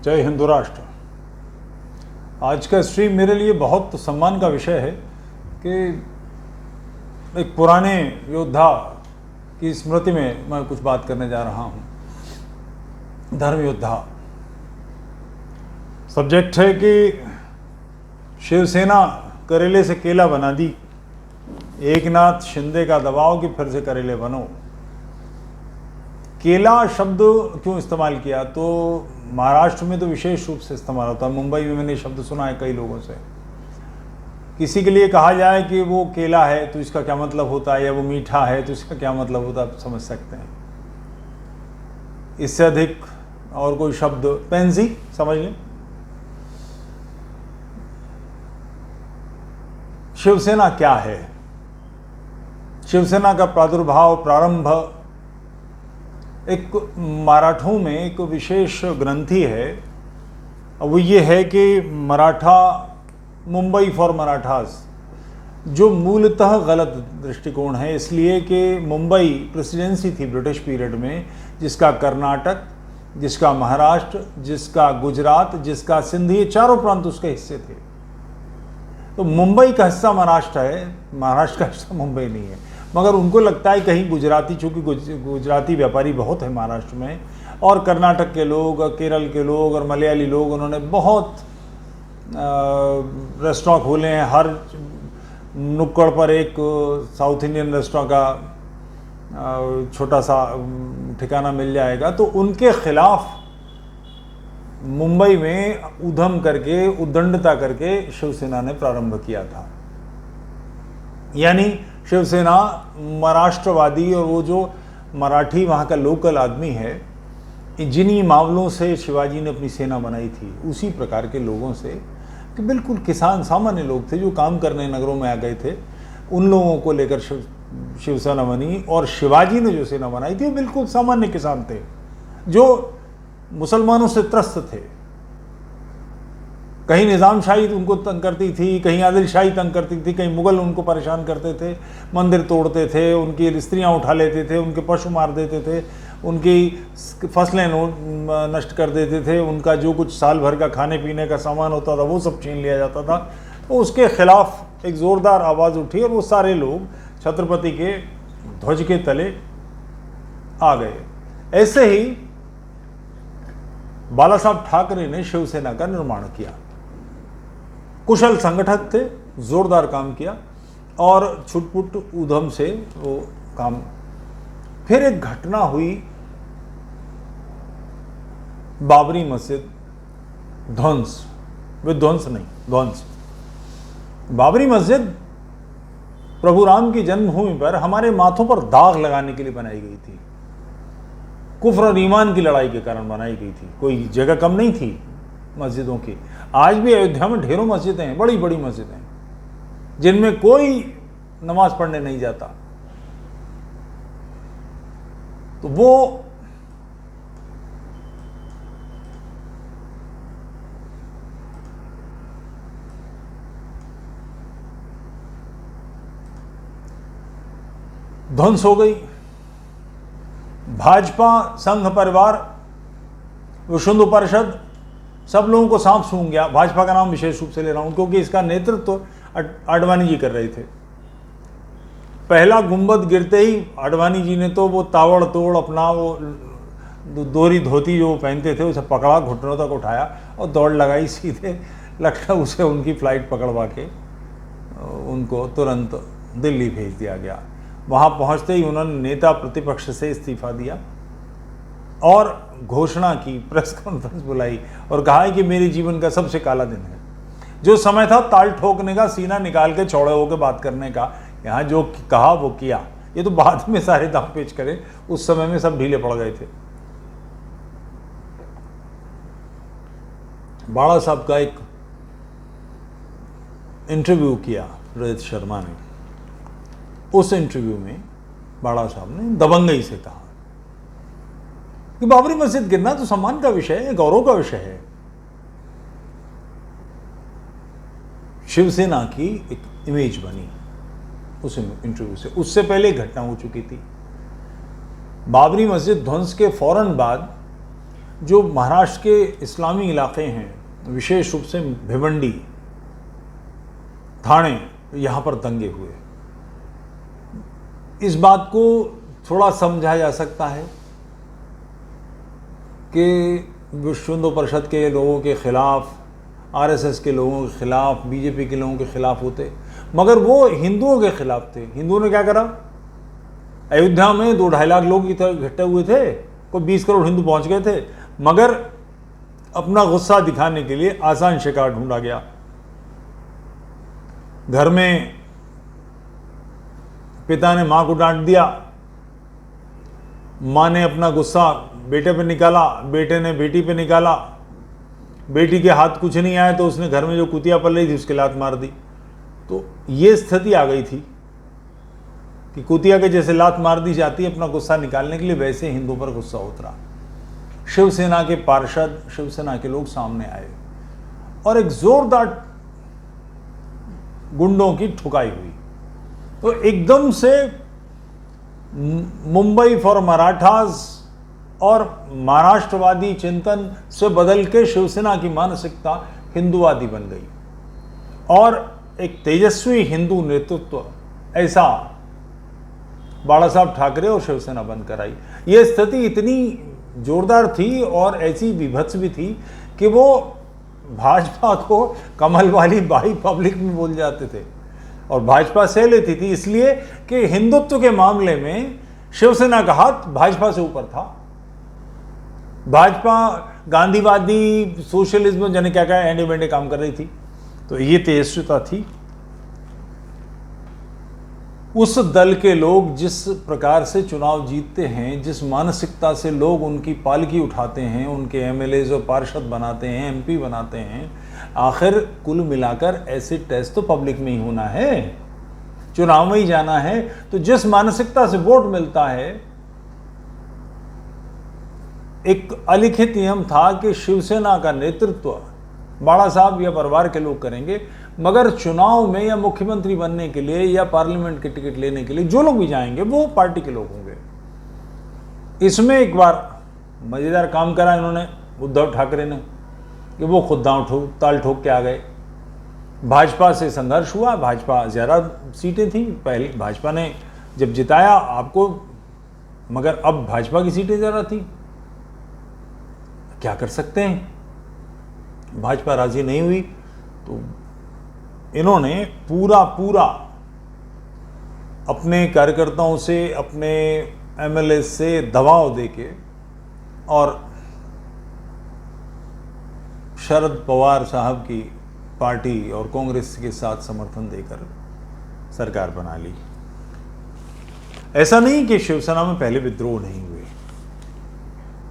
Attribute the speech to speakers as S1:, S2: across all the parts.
S1: जय हिंदू राष्ट्र। आज का स्ट्रीम मेरे लिए बहुत सम्मान का विषय है कि एक पुराने योद्धा की स्मृति में मैं कुछ बात करने जा रहा हूँ। धर्म योद्धा सब्जेक्ट है कि शिवसेना करेले से केला बना दी, एकनाथ शिंदे का दबाव कि फिर से करेले बनो। केला शब्द क्यों इस्तेमाल किया? तो महाराष्ट्र में तो विशेष रूप से इस्तेमाल होता है। मुंबई में मैंने शब्द सुना है कई लोगों से। किसी के लिए कहा जाए कि वो केला है तो इसका क्या मतलब होता है, या वो मीठा है तो इसका क्या मतलब होता है, आप समझ सकते हैं। इससे अधिक और कोई शब्द, पेंजी समझ लें। शिवसेना क्या है? शिवसेना का प्रारंभ एक मराठों में एक विशेष ग्रंथि है। वो ये है कि मराठा, मुंबई फॉर मराठास, जो मूलतः गलत दृष्टिकोण है, इसलिए कि मुंबई प्रेसिडेंसी थी ब्रिटिश पीरियड में, जिसका कर्नाटक, जिसका महाराष्ट्र, जिसका गुजरात, जिसका सिंध, ये चारों प्रांत उसके हिस्से थे। तो मुंबई का हिस्सा महाराष्ट्र है, महाराष्ट्र का हिस्सा मुंबई नहीं है। मगर उनको लगता है कहीं गुजराती, चूँकि गुजराती व्यापारी बहुत है महाराष्ट्र में, और कर्नाटक के लोग, केरल के लोग और मलयाली लोग, उन्होंने बहुत रेस्टोरेंट खोले हैं। हर नुक्कड़ पर एक साउथ इंडियन रेस्टोरेंट का छोटा सा ठिकाना मिल जाएगा। तो उनके खिलाफ मुंबई में उधम करके, उद्दंडता करके शिवसेना ने प्रारंभ किया था। यानी शिवसेना महाराष्ट्रवादी, और वो जो मराठी वहाँ का लोकल आदमी है, जिन्हीं मामलों से शिवाजी ने अपनी सेना बनाई थी, उसी प्रकार के लोगों से, कि बिल्कुल किसान सामान्य लोग थे जो काम करने नगरों में आ गए थे, उन लोगों को लेकर शिवसेना बनी। और शिवाजी ने जो सेना बनाई थी वो बिल्कुल सामान्य किसान थे जो मुसलमानों से त्रस्त थे। कहीं निज़ाम शाही उनको तंग करती थी, कहीं आदिल शाही तंग करती थी, कहीं मुगल उनको परेशान करते थे, मंदिर तोड़ते थे, उनकी स्त्रियां उठा लेते थे, उनके पशु मार देते थे, उनकी फसलें नष्ट कर देते थे, उनका जो कुछ साल भर का खाने पीने का सामान होता था वो सब छीन लिया जाता था। तो उसके खिलाफ एक ज़ोरदार आवाज़ उठी और वो सारे लोग छत्रपति के ध्वज के तले आ गए। ऐसे ही बाला साहब ठाकरे ने शिवसेना का निर्माण किया। कुशल संगठक थे, जोरदार काम किया और छुटपुट उधम से वो काम। फिर एक घटना हुई, बाबरी मस्जिद ध्वंस, विध्वंस नहीं, ध्वंस। बाबरी मस्जिद प्रभु राम की जन्मभूमि पर हमारे माथों पर दाग लगाने के लिए बनाई गई थी। कुफ्र और ईमान की लड़ाई के कारण बनाई गई थी। कोई जगह कम नहीं थी मस्जिदों की। आज भी अयोध्या में ढेरों मस्जिदें हैं, बड़ी बड़ी मस्जिदें, जिनमें कोई नमाज पढ़ने नहीं जाता। तो वो ध्वंस हो गई। भाजपा, संघ परिवार, विश्व हिंदू परिषद, सब लोगों को सांप सूंघ गया। भाजपा का नाम विशेष रूप से ले रहा हूं क्योंकि इसका नेतृत्व तो आडवाणी जी कर रहे थे। पहला गुंबद गिरते ही आडवाणी जी ने तो वो ताबड़तोड़ अपना वो दोहरी धोती जो पहनते थे उसे पकड़ा, घुटनों तक उठाया और दौड़ लगाई सीधे लखनऊ से। उनकी फ्लाइट पकड़वा के उनको तुरंत दिल्ली भेज दिया गया। वहाँ पहुँचते ही उन्होंने नेता प्रतिपक्ष से इस्तीफा दिया और घोषणा की, प्रेस कॉन्फ्रेंस बुलाई और कहा कि मेरे जीवन का सबसे काला दिन है। जो समय था ताल ठोकने का, सीना निकाल के चौड़े होकर बात करने का, यहाँ जो कहा वो किया। ये तो बाद में सारे दांव पेच करे, उस समय में सब ढीले पड़ गए थे। बाला साहब का एक इंटरव्यू किया रोहित शर्मा ने। उस इंटरव्यू में बाला साहब ने दबंगई से कहा कि बाबरी मस्जिद गिरना तो सम्मान का विषय है, गौरव का विषय है। शिवसेना की एक इमेज बनी उस इंटरव्यू से। उससे पहले घटना हो चुकी थी। बाबरी मस्जिद ध्वंस के फौरन बाद जो महाराष्ट्र के इस्लामी इलाके हैं, विशेष रूप से भिवंडी, ठाणे, यहाँ पर दंगे हुए। इस बात को थोड़ा समझा जा सकता है कि विश्व हिंदू परिषद के लोगों के खिलाफ, आरएसएस के लोगों के खिलाफ, बीजेपी के लोगों के खिलाफ होते, मगर वो हिंदुओं के खिलाफ थे। हिंदुओं ने क्या करा? अयोध्या में 2-2.5 लाख लोग इकट्ठे हुए थे, कोई 20 करोड़ हिंदू पहुंच गए थे, मगर अपना गुस्सा दिखाने के लिए आसान शिकार ढूंढा गया। घर में पिता ने मां को डांट दिया, मां ने अपना गुस्सा बेटे पे निकाला, बेटे ने बेटी पे निकाला, बेटी के हाथ कुछ नहीं आया तो उसने घर में जो कुतिया पल रही थी उसके लात मार दी। तो ये स्थिति आ गई थी कि कुतिया के जैसे लात मार दी जाती है अपना गुस्सा निकालने के लिए, वैसे हिंदुओं पर गुस्सा उतरा। शिवसेना के पार्षद, शिवसेना के लोग सामने आए और एक जोरदार गुंडों की ठुकाई हुई। तो एकदम से मुंबई फॉर मराठास और महाराष्ट्रवादी चिंतन से बदल के शिवसेना की मानसिकता हिंदुवादी बन गई और एक तेजस्वी हिंदू नेतृत्व ऐसा बाला साहब ठाकरे और शिवसेना बनकर आई। यह स्थिति इतनी जोरदार थी और ऐसी विभत्स भी थी कि वो भाजपा को कमल वाली बाई पब्लिक में बोल जाते थे और भाजपा सह लेती थी, इसलिए कि हिंदुत्व के मामले में शिवसेना का हाथ भाजपा से ऊपर था। भाजपा गांधीवादी सोशलिज्म जाने क्या क्या एंडे बेंडे काम कर रही थी। तो ये तेजस्विता थी। उस दल के लोग जिस प्रकार से चुनाव जीतते हैं, जिस मानसिकता से लोग उनकी पालकी उठाते हैं, उनके एमएलए और पार्षद बनाते हैं, एमपी बनाते हैं, आखिर कुल मिलाकर ऐसे टेस्ट तो पब्लिक में ही होना है, चुनाव में ही जाना है। तो जिस मानसिकता से वोट मिलता है, एक अलिखित नियम था कि शिवसेना का नेतृत्व बाला साहब या परिवार के लोग करेंगे, मगर चुनाव में या मुख्यमंत्री बनने के लिए या पार्लियामेंट की टिकट लेने के लिए जो लोग भी जाएंगे वो पार्टी के लोग होंगे। इसमें एक बार मजेदार काम करा इन्होंने, उद्धव ठाकरे ने, कि वो खुद ताल ठोक के आ गए। भाजपा से संघर्ष हुआ, भाजपा ज़्यादा सीटें थी, पहले भाजपा ने जब जिताया आपको, मगर अब भाजपा की सीटें ज़्यादा थी, क्या कर सकते हैं। भाजपा राजी नहीं हुई तो इन्होंने पूरा अपने कार्यकर्ताओं से, अपने एमएलए से दबाव देके और शरद पवार साहब की पार्टी और कांग्रेस के साथ समर्थन देकर सरकार बना ली। ऐसा नहीं कि शिवसेना में पहले विद्रोह नहीं हुए।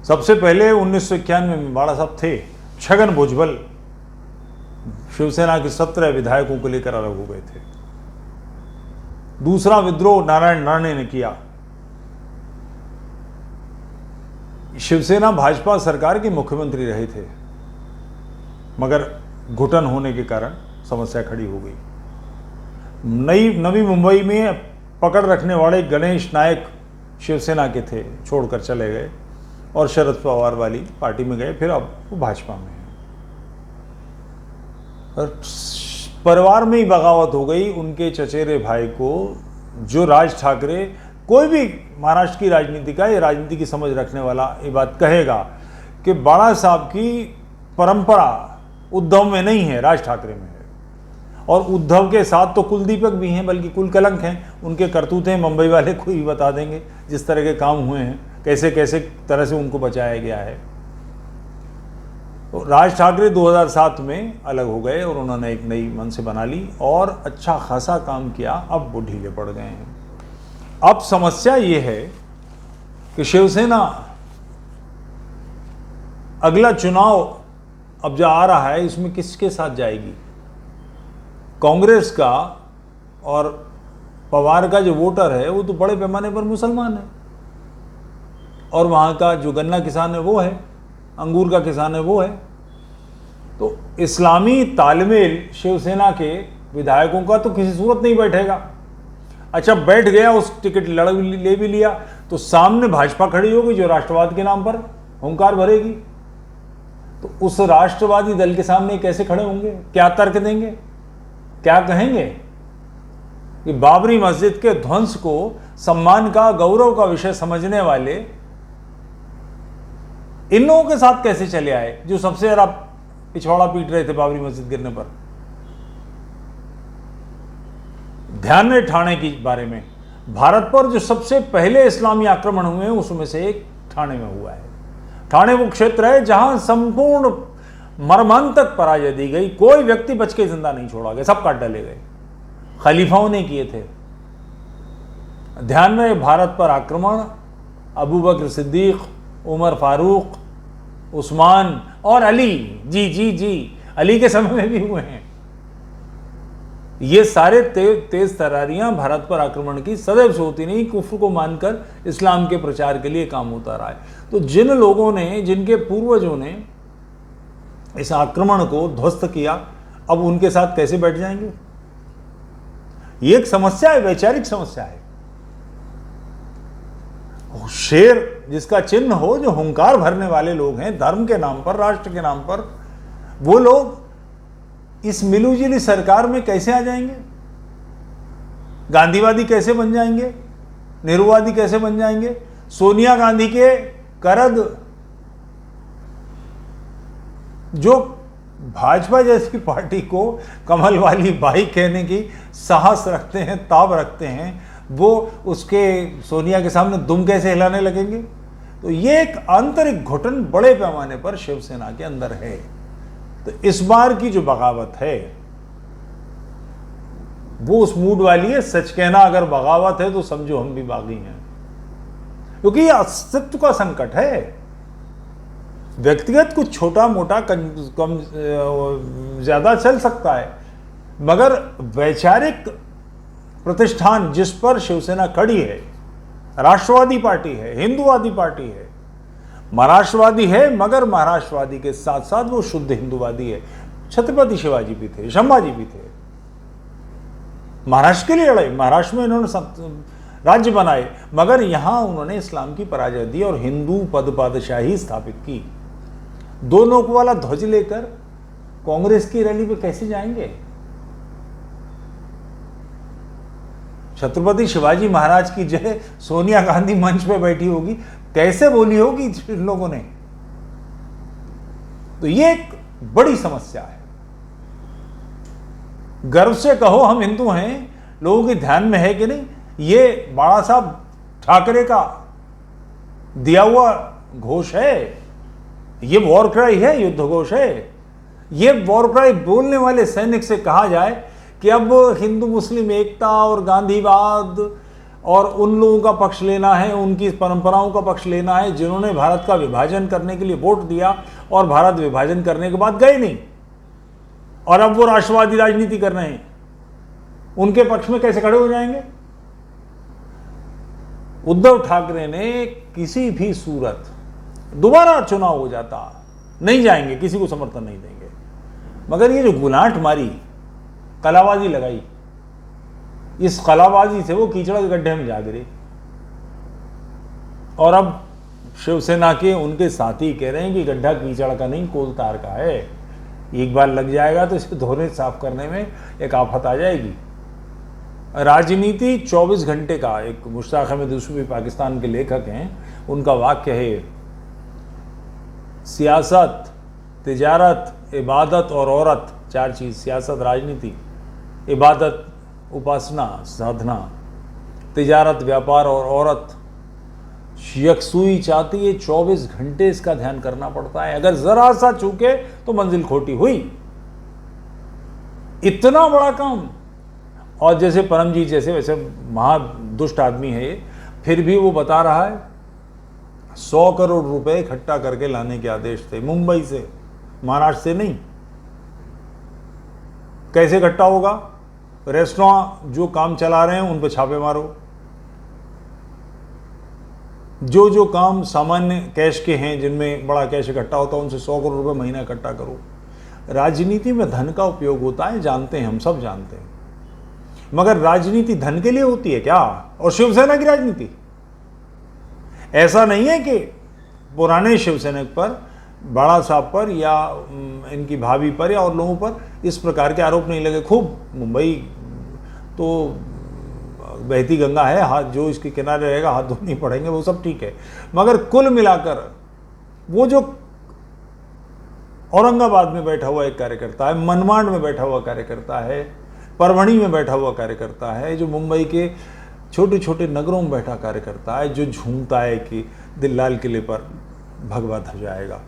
S1: सबसे पहले 1991 में बाला साहब थे, छगन भुजबल शिवसेना के 17 विधायकों को लेकर अलग हो गए थे। दूसरा विद्रोह नारायण राणे ने किया। शिवसेना भाजपा सरकार के मुख्यमंत्री रहे थे, मगर घुटन होने के कारण समस्या खड़ी हो गई। नवी मुंबई में पकड़ रखने वाले गणेश नायक शिवसेना के थे, छोड़कर चले गए और शरद पवार वाली पार्टी में गए, फिर अब वो भाजपा में है। और परिवार में ही बगावत हो गई। उनके चचेरे भाई को, जो राज ठाकरे, कोई भी महाराष्ट्र की राजनीति का, ये राजनीति की समझ रखने वाला ये बात कहेगा कि बाला साहब की परंपरा उद्धव में नहीं है, राज ठाकरे में है। और उद्धव के साथ तो कुलदीपक भी हैं, बल्कि कुल कलंक हैं। उनके करतूतें मुंबई वाले को ही बता देंगे, जिस तरह के काम हुए हैं, कैसे कैसे तरह से उनको बचाया गया है। तो राज ठाकरे 2007 में अलग हो गए और उन्होंने एक नई मन से बना ली और अच्छा खासा काम किया। अब वो ढीले पड़ गए हैं। अब समस्या ये है कि शिवसेना अगला चुनाव अब जो आ रहा है, इसमें किसके साथ जाएगी? कांग्रेस का और पवार का जो वोटर है वो तो बड़े पैमाने पर मुसलमान है, और वहाँ का जो गन्ना किसान है वो है, अंगूर का किसान है वो है। तो इस्लामी तालमेल शिवसेना के विधायकों का तो किसी सूरत नहीं बैठेगा। अच्छा, बैठ गया, उस टिकट ले भी लिया, तो सामने भाजपा खड़ी होगी जो राष्ट्रवाद के नाम पर हुंकार भरेगी। तो उस राष्ट्रवादी दल के सामने कैसे खड़े होंगे, क्या तर्क देंगे, क्या कहेंगे कि बाबरी मस्जिद के ध्वंस को सम्मान का, गौरव का विषय समझने वाले इन लोगों के साथ कैसे चले आए जो सबसे ज्यादा पिछवाड़ा पीट रहे थे बाबरी मस्जिद गिरने पर। ध्यान रहे ठाणे की बारे में, भारत पर जो सबसे पहले इस्लामी आक्रमण हुए हैं उसमें से एक ठाणे में हुआ है। ठाणे वो क्षेत्र है जहां संपूर्ण मर्मांतक पराजय दी गई, कोई व्यक्ति बच के जिंदा नहीं छोड़ा गया, सब काट डाले गए, खलीफाओं ने किए थे। ध्यान रहे भारत पर आक्रमण अबू बकर सिद्दीक, उमर फारूक, उस्मान और अली, जी अली के समय में भी हुए हैं। ये सारे तेज तरारियां भारत पर आक्रमण की सदैव से होती नहीं, कुफ्र को मानकर इस्लाम के प्रचार के लिए काम होता रहा है। तो जिन लोगों ने, जिनके पूर्वजों ने इस आक्रमण को ध्वस्त किया, अब उनके साथ कैसे बैठ जाएंगे? ये एक समस्या है, वैचारिक समस्या है। शेर जिसका चिन्ह हो, जो हुंकार भरने वाले लोग हैं धर्म के नाम पर, राष्ट्र के नाम पर, वो लोग इस मिलूजुली सरकार में कैसे आ जाएंगे? गांधीवादी कैसे बन जाएंगे? नेहरूवादी कैसे बन जाएंगे? सोनिया गांधी के करद, जो भाजपा जैसी पार्टी को कमल वाली बाई कहने की साहस रखते हैं, ताब रखते हैं, वो उसके सोनिया के सामने दुम कैसे हिलाने लगेंगे? तो ये एक आंतरिक घुटन बड़े पैमाने पर शिवसेना के अंदर है। तो इस बार की जो बगावत है वो उस मूड वाली है, सच कहना अगर बगावत है तो समझो हम भी बागी हैं, क्योंकि ये अस्तित्व का संकट है। व्यक्तिगत कुछ छोटा मोटा कम ज्यादा चल सकता है, मगर वैचारिक प्रतिष्ठान जिस पर शिवसेना खड़ी है, राष्ट्रवादी पार्टी है, हिंदूवादी पार्टी है, महाराष्ट्रवादी है, मगर महाराष्ट्रवादी के साथ साथ वो शुद्ध हिंदूवादी है। छत्रपति शिवाजी भी थे, संभाजी भी थे, महाराष्ट्र के लिए लड़े, महाराष्ट्र में इन्होंने राज्य बनाए, मगर यहां उन्होंने इस्लाम की पराजय दी और हिंदू पदशाही स्थापित की। दो नोक वाला ध्वज लेकर कांग्रेस की रैली पे कैसे जाएंगे? छत्रपति शिवाजी महाराज की जय सोनिया गांधी मंच पे बैठी होगी, कैसे बोली होगी इन लोगों ने? तो ये एक बड़ी समस्या है। गर्व से कहो हम हिंदू हैं, लोगों के ध्यान में है कि नहीं, ये बाला साहब ठाकरे का दिया हुआ घोष है, ये वॉर क्राई है, युद्ध घोष है। ये वॉर क्राई बोलने वाले सैनिक से कहा जाए कि अब हिंदू मुस्लिम एकता और गांधीवाद और उन लोगों का पक्ष लेना है, उनकी परंपराओं का पक्ष लेना है जिन्होंने भारत का विभाजन करने के लिए वोट दिया और भारत विभाजन करने के बाद गए नहीं, और अब वो राष्ट्रवादी राजनीति कर रहे हैं, उनके पक्ष में कैसे खड़े हो जाएंगे? उद्धव ठाकरे ने किसी भी सूरत, दोबारा चुनाव हो जाता, नहीं जाएंगे, किसी को समर्थन नहीं देंगे, मगर ये जो गुलाट मारी, कलाबाजी लगाई, इस कलाबाजी से वो कीचड़ के गड्ढे में जा गिरे। और अब शिवसेना के उनके साथी कह रहे हैं कि गड्ढा कीचड़ का नहीं, कोलतार का है, एक बार लग जाएगा तो इसे धोने साफ करने में एक आफत आ जाएगी। राजनीति 24 घंटे का, एक मुश्ताक अहमद यूसुफी पाकिस्तान के लेखक हैं, उनका वाक्य है, सियासत, तिजारत, इबादत और औरत, चार चीज, सियासत, राजनीति, इबादत, उपासना, साधना, तिजारत, व्यापार और औरत, यकसुई चाहती है। 24 घंटे इसका ध्यान करना पड़ता है, अगर जरा सा चूके तो मंजिल खोटी हुई। इतना बड़ा काम, और जैसे परमजीत जैसे वैसे महादुष्ट आदमी है ये, फिर भी वो बता रहा है 100 करोड़ रुपए इकट्ठा करके लाने के आदेश थे मुंबई से, महाराष्ट्र से नहीं। कैसे इकट्ठा होगा? रेस्टोरेंट जो काम चला रहे हैं उन पर छापे मारो, जो काम सामान्य कैश के हैं, जिनमें बड़ा कैश इकट्ठा होता है, उनसे 100 करोड़ रुपए महीना इकट्ठा करो। राजनीति में धन का उपयोग होता है, जानते हैं, हम सब जानते हैं, मगर राजनीति धन के लिए होती है क्या? और शिवसेना की राजनीति ऐसा नहीं है कि पुराने शिवसैनिक पर बाड़ा साहब पर या इनकी भाभी पर या और लोगों पर इस प्रकार के आरोप नहीं लगे। खूब मुंबई तो बहती गंगा है, हाथ जो इसके किनारे रहेगा हाथ धोने पड़ेंगे, वो सब ठीक है। मगर कुल मिलाकर वो जो औरंगाबाद में बैठा हुआ एक कार्यकर्ता है, मनमाड में बैठा हुआ कार्यकर्ता है, परभणी में बैठा हुआ कार्यकर्ता है, जो मुंबई के छोटे छोटे नगरों में बैठा कार्यकर्ता है, जो झूमता है कि दिल लाल किले पर भगवा ध्वजा आएगा,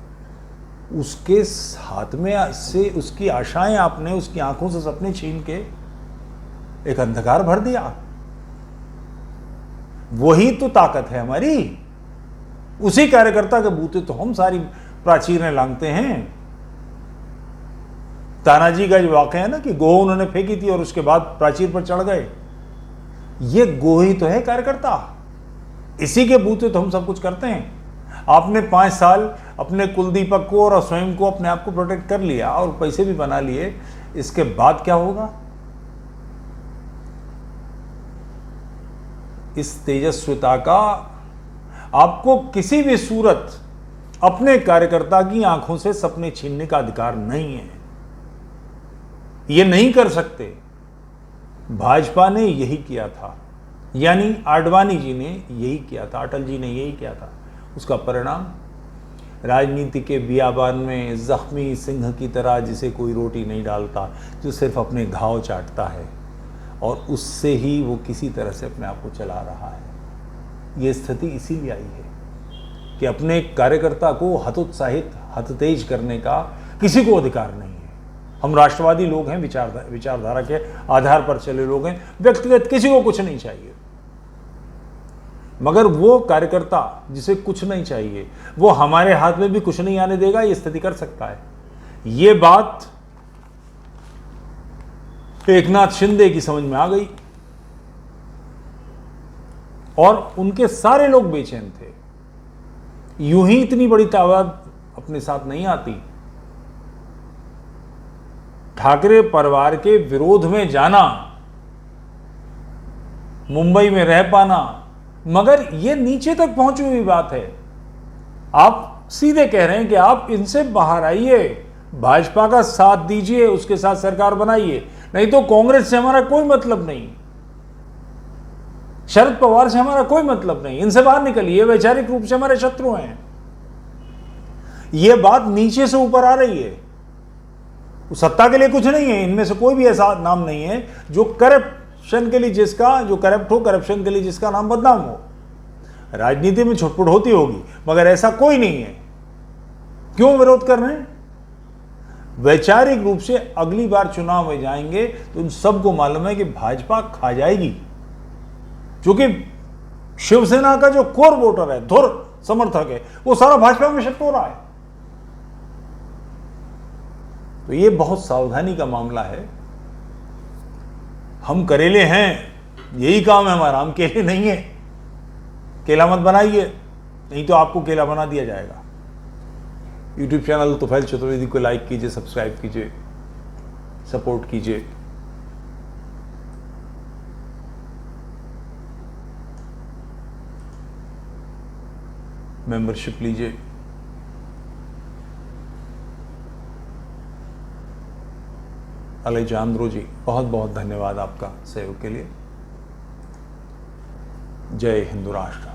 S1: उसके हाथ में से उसकी आशाएं आपने, उसकी आंखों से सपने छीन के एक अंधकार भर दिया। वही तो ताकत है हमारी। उसी कार्यकर्ता के बूते तो हम सारी प्राचीरें लांघते हैं। तानाजी का जो वाकया है ना कि गोह उन्होंने फेंकी थी और उसके बाद प्राचीर पर चढ़ गए, ये गोह ही तो है कार्यकर्ता। इसी के बूते तो हम सब कुछ करते हैं। आपने 5 साल अपने कुलदीपक को और स्वयं को, अपने आप को प्रोटेक्ट कर लिया और पैसे भी बना लिए, इसके बाद क्या होगा? इस तेजस्विता का आपको किसी भी सूरत अपने कार्यकर्ता की आंखों से सपने छीनने का अधिकार नहीं है। ये नहीं कर सकते। भाजपा ने यही किया था, यानी आडवाणी जी ने यही किया था, अटल जी ने यही किया था। उसका परिणाम राजनीति के बियाबान में जख्मी सिंह की तरह जिसे कोई रोटी नहीं डालता, जो सिर्फ अपने घाव चाटता है और उससे ही वो किसी तरह से अपने आप को चला रहा है। ये स्थिति इसीलिए आई है कि अपने कार्यकर्ता को हतोत्साहित, हततेज करने का किसी को अधिकार नहीं है। हम राष्ट्रवादी लोग हैं, विचारधारा के आधार पर चले लोग हैं, व्यक्तिगत किसी को कुछ नहीं चाहिए। मगर वो कार्यकर्ता जिसे कुछ नहीं चाहिए, वो हमारे हाथ में भी कुछ नहीं आने देगा, ये स्थिति कर सकता है। ये बात एकनाथ शिंदे की समझ में आ गई और उनके सारे लोग बेचैन थे। यूं ही इतनी बड़ी तादाद अपने साथ नहीं आती। ठाकरे परिवार के विरोध में जाना, मुंबई में रह पाना, मगर यह नीचे तक पहुंची हुई बात है। आप सीधे कह रहे हैं कि आप इनसे बाहर आइए, भाजपा का साथ दीजिए, उसके साथ सरकार बनाइए, नहीं तो कांग्रेस से हमारा कोई मतलब नहीं, शरद पवार से हमारा कोई मतलब नहीं, इनसे बाहर निकलिए, वैचारिक रूप से हमारे शत्रु हैं। यह बात नीचे से ऊपर आ रही है। सत्ता के लिए कुछ नहीं है, इनमें से कोई भी ऐसा नाम नहीं है जो करप्शन के लिए जिसका, जो करप्ट हो, करप्शन के लिए जिसका नाम बदनाम हो। राजनीति में छुटपुट होती होगी, मगर ऐसा कोई नहीं है। क्यों विरोध कर रहे हैं? वैचारिक रूप से अगली बार चुनाव में जाएंगे तो उन सबको मालूम है कि भाजपा खा जाएगी, क्योंकि शिवसेना का जो कोर वोटर है, धुर समर्थक है, वो सारा भाजपा में शिफ्ट हो रहा है। तो ये बहुत सावधानी का मामला है। हम करेले हैं, यही काम है हमारा, हम केले नहीं है। केला मत बनाइए, नहीं तो आपको केला बना दिया जाएगा। YouTube चैनल तुफैल चतुर्वेदी को लाइक कीजिए, सब्सक्राइब कीजिए, सपोर्ट कीजिए। मेंबरशिप लीजिए। अलेजांद्रो जी, बहुत बहुत धन्यवाद आपका सहयोग के लिए। जय हिंदू राष्ट्र।